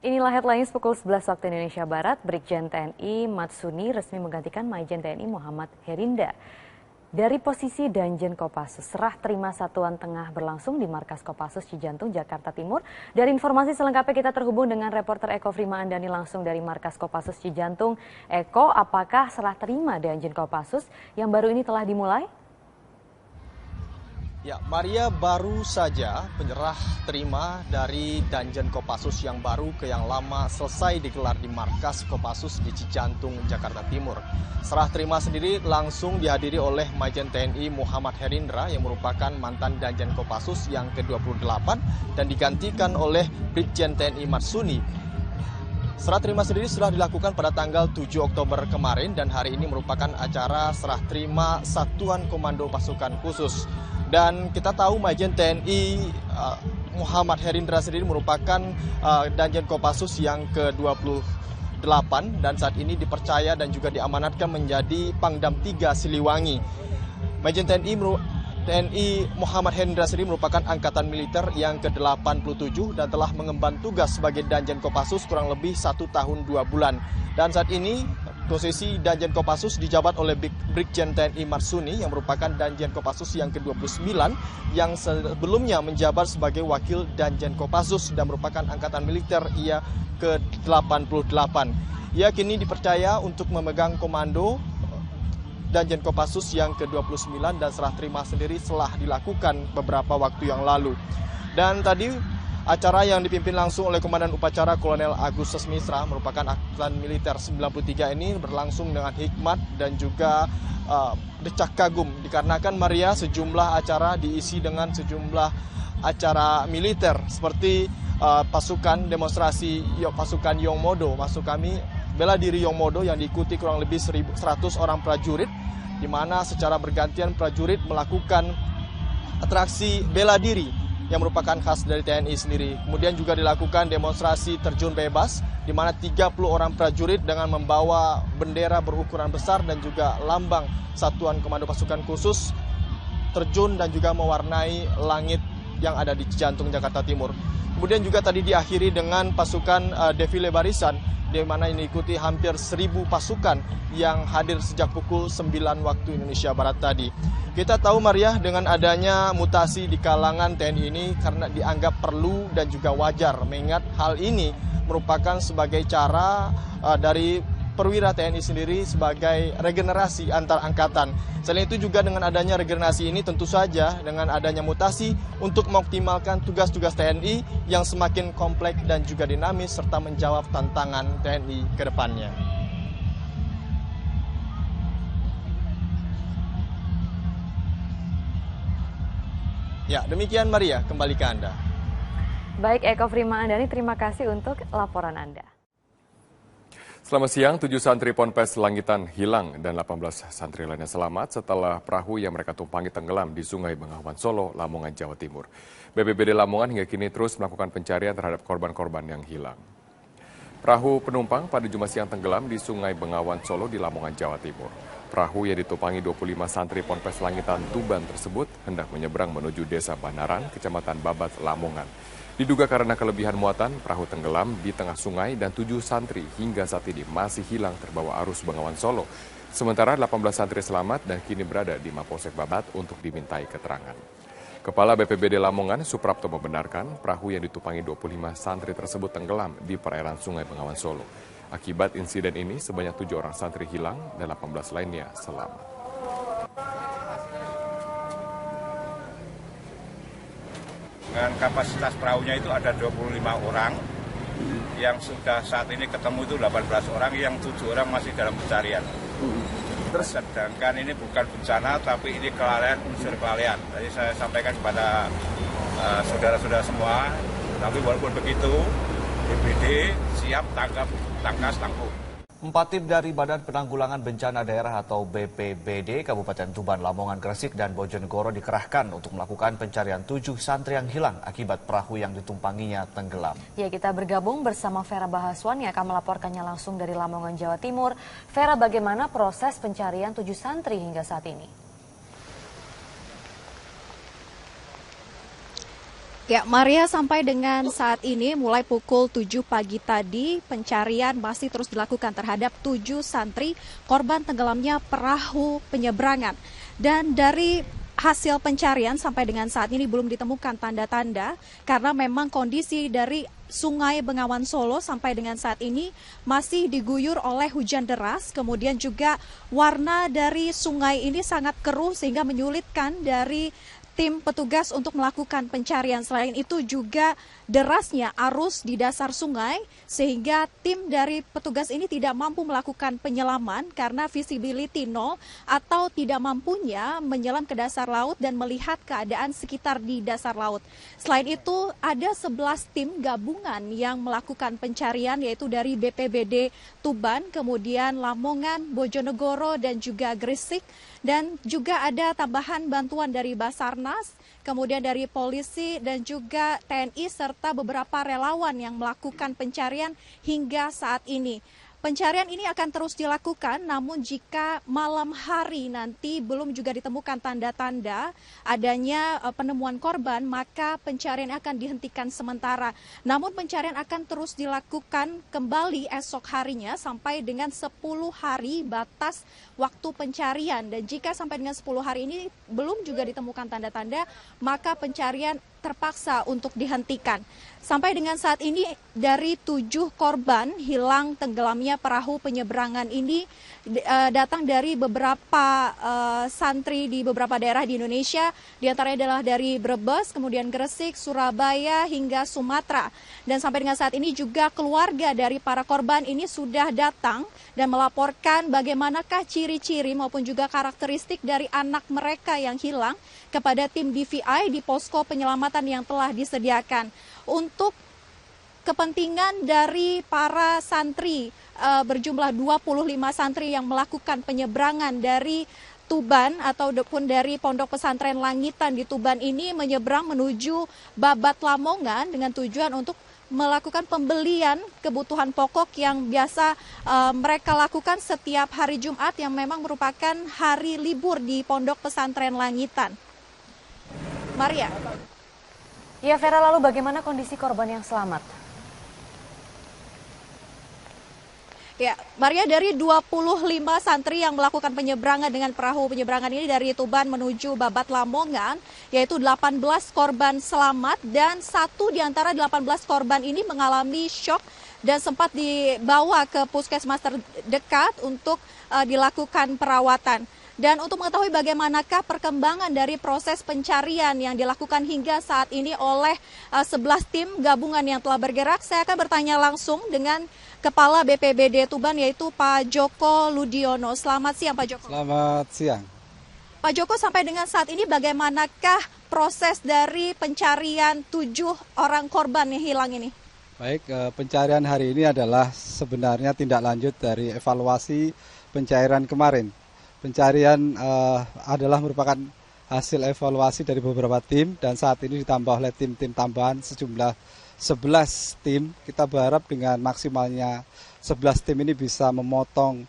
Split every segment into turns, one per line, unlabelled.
Inilah headlines pukul 11 waktu Indonesia Barat. Brigjen TNI Matsuni resmi menggantikan Majen TNI Muhammad Herinda. Dari posisi Danjen Kopassus, serah terima satuan tengah berlangsung di Markas Kopassus Cijantung, Jakarta Timur. Dari informasi selengkapnya kita terhubung dengan reporter Eko Frimandani langsung dari Markas Kopassus Cijantung. Eko, apakah serah terima Danjen Kopassus yang baru ini telah dimulai?
Ya, Maria, baru saja penyerah terima dari Danjen Kopassus yang baru ke yang lama selesai digelar di Markas Kopassus di Cijantung, Jakarta Timur. Serah terima sendiri langsung dihadiri oleh Majen TNI Muhammad Herinda yang merupakan mantan Danjen Kopassus yang ke-28 dan digantikan oleh Brigjen TNI Matsuni. Serah terima sendiri sudah dilakukan pada tanggal 7 Oktober kemarin dan hari ini merupakan acara serah terima Satuan Komando Pasukan Khusus. Dan kita tahu Majen TNI Muhammad Herinda sendiri merupakan Danjen Kopassus yang ke-28 dan saat ini dipercaya dan juga diamanatkan menjadi Pangdam 3 Siliwangi. Majen TNI Muhammad Herinda sendiri merupakan angkatan militer yang ke-87 dan telah mengemban tugas sebagai Danjen Kopassus kurang lebih 1 tahun 2 bulan. Dan saat ini posisi Danjen Kopassus dijabat oleh Brigjen TNI Matsuni yang merupakan Danjen Kopassus yang ke-29 yang sebelumnya menjabat sebagai Wakil Danjen Kopassus dan merupakan angkatan militer ia ke-88. Ia kini dipercaya untuk memegang komando Danjen Kopassus yang ke-29 dan serah terima sendiri telah dilakukan beberapa waktu yang lalu. Dan tadi acara yang dipimpin langsung oleh Komandan Upacara Kolonel Agus Sesmisra merupakan angkatan militer 93 ini berlangsung dengan hikmat dan juga decak kagum. Dikarenakan Maria sejumlah acara diisi dengan sejumlah acara militer seperti pasukan demonstrasi pasukan Yongmodo, maksud kami bela diri Yongmodo yang diikuti kurang lebih 100 orang prajurit, di mana secara bergantian prajurit melakukan atraksi bela diri yang merupakan khas dari TNI sendiri. Kemudian juga dilakukan demonstrasi terjun bebas, di mana 30 orang prajurit dengan membawa bendera berukuran besar dan juga lambang Satuan Komando Pasukan Khusus terjun dan juga mewarnai langit yang ada di Cijantung, Jakarta Timur. Kemudian juga tadi diakhiri dengan pasukan defile barisan, di mana ini diikuti hampir 1.000 pasukan yang hadir sejak pukul 9 waktu Indonesia Barat tadi. Kita tahu Maria, dengan adanya mutasi di kalangan TNI ini karena dianggap perlu dan juga wajar, mengingat hal ini merupakan sebagai cara dari perwira TNI sendiri sebagai regenerasi antar angkatan. Selain itu juga dengan adanya regenerasi ini tentu saja dengan adanya mutasi untuk mengoptimalkan tugas-tugas TNI yang semakin kompleks dan juga dinamis serta menjawab tantangan TNI ke depannya. Ya, demikian Maria, kembali ke Anda.
Baik, Eko Frimandani, terima kasih untuk laporan Anda.
Selamat siang, 7 santri Ponpes Langitan hilang dan 18 santri lainnya selamat setelah perahu yang mereka tumpangi tenggelam di Sungai Bengawan Solo, Lamongan, Jawa Timur. BPBD Lamongan hingga kini terus melakukan pencarian terhadap korban-korban yang hilang. Perahu penumpang pada Jumat siang tenggelam di Sungai Bengawan Solo di Lamongan, Jawa Timur. Perahu yang ditumpangi 25 santri Ponpes Langitan Tuban tersebut hendak menyeberang menuju Desa Banaran, Kecamatan Babat, Lamongan. Diduga karena kelebihan muatan, perahu tenggelam di tengah sungai dan 7 santri hingga saat ini masih hilang terbawa arus Bengawan Solo. Sementara 18 santri selamat dan kini berada di Mapolsek Babat untuk dimintai keterangan. Kepala BPBD Lamongan, Suprapto, membenarkan perahu yang ditumpangi 25 santri tersebut tenggelam di perairan Sungai Bengawan Solo. Akibat insiden ini, sebanyak 7 orang santri hilang dan 18 lainnya selamat.
Dengan kapasitas perahunya itu ada 25 orang, yang sudah saat ini ketemu itu 18 orang, yang 7 orang masih dalam pencarian. Sedangkan ini bukan bencana, tapi ini kelalaian, unsur kelalaian. Jadi saya sampaikan kepada saudara-saudara semua, tapi walaupun begitu, BPBD siap tangkas tangguh.
4 tim dari Badan Penanggulangan Bencana Daerah atau BPBD Kabupaten Tuban, Lamongan, Gresik, dan Bojonegoro dikerahkan untuk melakukan pencarian 7 santri yang hilang akibat perahu yang ditumpanginya tenggelam.
Ya, kita bergabung bersama Vera Bahaswan yang akan melaporkannya langsung dari Lamongan, Jawa Timur. Vera, bagaimana proses pencarian 7 santri hingga saat ini?
Ya, Maria, sampai dengan saat ini mulai pukul 7 pagi tadi pencarian masih terus dilakukan terhadap 7 santri korban tenggelamnya perahu penyeberangan. Dan dari hasil pencarian sampai dengan saat ini belum ditemukan tanda-tanda karena memang kondisi dari Sungai Bengawan Solo sampai dengan saat ini masih diguyur oleh hujan deras. Kemudian juga warna dari sungai ini sangat keruh sehingga menyulitkan dari tim petugas untuk melakukan pencarian. Selain itu juga derasnya arus di dasar sungai sehingga tim dari petugas ini tidak mampu melakukan penyelaman karena visibility nol atau tidak mampunya menyelam ke dasar laut dan melihat keadaan sekitar di dasar laut. Selain itu ada 11 tim gabungan yang melakukan pencarian yaitu dari BPBD Tuban, kemudian Lamongan, Bojonegoro dan juga Gresik, dan juga ada tambahan bantuan dari Basarnas, kemudian dari polisi dan juga TNI serta beberapa relawan yang melakukan pencarian hingga saat ini. Pencarian ini akan terus dilakukan, namun jika malam hari nanti belum juga ditemukan tanda-tanda adanya penemuan korban, maka pencarian akan dihentikan sementara. Namun pencarian akan terus dilakukan kembali esok harinya sampai dengan 10 hari batas waktu pencarian. Dan jika sampai dengan 10 hari ini belum juga ditemukan tanda-tanda, maka pencarian terpaksa untuk dihentikan. Sampai dengan saat ini dari 7 korban hilang tenggelamnya perahu penyeberangan ini datang dari beberapa santri di beberapa daerah di Indonesia, diantaranya adalah dari Brebes, kemudian Gresik, Surabaya hingga Sumatera. Dan sampai dengan saat ini juga keluarga dari para korban ini sudah datang dan melaporkan bagaimanakah ciri-ciri maupun juga karakteristik dari anak mereka yang hilang kepada tim DVI di posko penyelamatan yang telah disediakan. Untuk kepentingan dari para santri berjumlah 25 santri yang melakukan penyeberangan dari Tuban ataupun dari Pondok Pesantren Langitan di Tuban ini menyeberang menuju Babat Lamongan dengan tujuan untuk melakukan pembelian kebutuhan pokok yang biasa mereka lakukan setiap hari Jumat yang memang merupakan hari libur di Pondok Pesantren Langitan. Maria.
Ya, Vera, lalu bagaimana kondisi korban yang selamat?
Ya, Maria, dari 25 santri yang melakukan penyeberangan dengan perahu penyeberangan ini dari Tuban menuju Babat Lamongan, yaitu 18 korban selamat dan 1 di antara 18 korban ini mengalami syok dan sempat dibawa ke puskesmas terdekat untuk dilakukan perawatan. Dan untuk mengetahui bagaimanakah perkembangan dari proses pencarian yang dilakukan hingga saat ini oleh 11 tim gabungan yang telah bergerak, saya akan bertanya langsung dengan Kepala BPBD Tuban yaitu Pak Joko Ludiono. Selamat siang Pak Joko.
Selamat siang.
Pak Joko, sampai dengan saat ini bagaimanakah proses dari pencarian 7 orang korban yang hilang ini?
Baik, pencarian hari ini adalah sebenarnya tindak lanjut dari evaluasi pencairan kemarin. Pencarian adalah merupakan hasil evaluasi dari beberapa tim dan saat ini ditambah oleh tim-tim tambahan sejumlah 11 tim. Kita berharap dengan maksimalnya 11 tim ini bisa memotong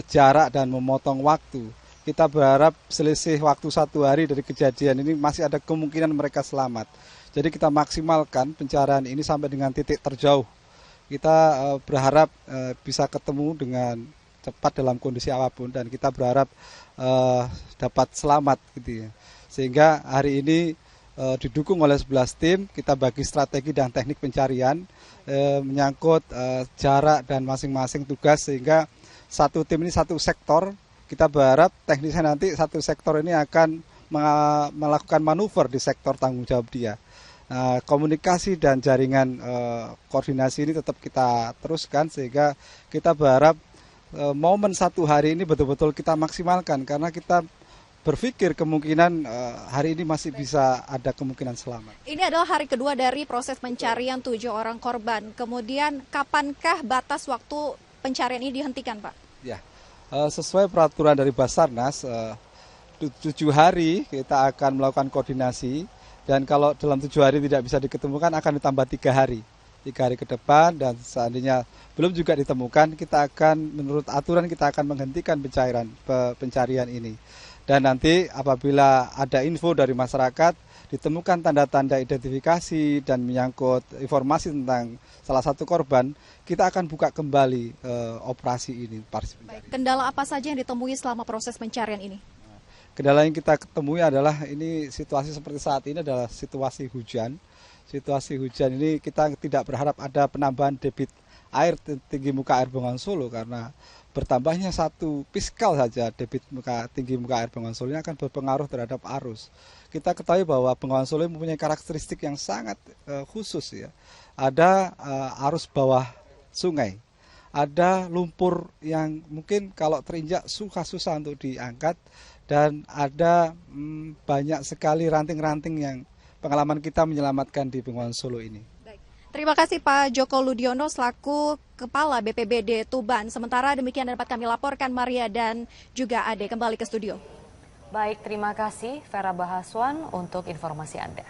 jarak dan memotong waktu. Kita berharap selisih waktu 1 hari dari kejadian ini masih ada kemungkinan mereka selamat. Jadi kita maksimalkan pencarian ini sampai dengan titik terjauh. Kita berharap bisa ketemu dengan cepat dalam kondisi apapun dan kita berharap dapat selamat gitu ya. Sehingga hari ini didukung oleh 11 tim, kita bagi strategi dan teknik pencarian menyangkut jarak dan masing-masing tugas sehingga satu tim ini satu sektor. Kita berharap teknisnya nanti satu sektor ini akan melakukan manuver di sektor tanggung jawab dia. Komunikasi dan jaringan koordinasi ini tetap kita teruskan sehingga kita berharap momen 1 hari ini betul-betul kita maksimalkan karena kita berpikir kemungkinan hari ini masih bisa ada kemungkinan selamat.
Ini adalah hari kedua dari proses pencarian 7 orang korban. Kemudian kapankah batas waktu pencarian ini dihentikan, Pak? Ya,
sesuai peraturan dari Basarnas 7 hari kita akan melakukan koordinasi dan kalau dalam 7 hari tidak bisa diketemukan akan ditambah 3 hari. 3 hari ke depan dan seandainya belum juga ditemukan, kita akan menurut aturan kita akan menghentikan pencarian ini. Dan nanti apabila ada info dari masyarakat ditemukan tanda-tanda identifikasi dan menyangkut informasi tentang salah satu korban, kita akan buka kembali operasi ini.
Baik, kendala apa saja yang ditemui selama proses pencarian ini?
Kendala yang kita temui adalah ini situasi seperti saat ini adalah situasi hujan. Situasi hujan ini kita tidak berharap ada penambahan debit air tinggi muka air Bengawan Solo karena bertambahnya 1 piskal saja debit tinggi muka air Bengawan Solo ini akan berpengaruh terhadap arus. Kita ketahui bahwa Bengawan Solo mempunyai karakteristik yang sangat khusus ya. Ada arus bawah sungai, ada lumpur yang mungkin kalau terinjak susah untuk diangkat, dan ada banyak sekali ranting-ranting yang pengalaman kita menyelamatkan di Bengawan Solo ini.
Terima kasih Pak Joko Ludiono selaku Kepala BPBD Tuban. Sementara demikian dapat kami laporkan Maria dan juga Ade kembali ke studio.
Baik, terima kasih Vera Bahaswan untuk informasi Anda.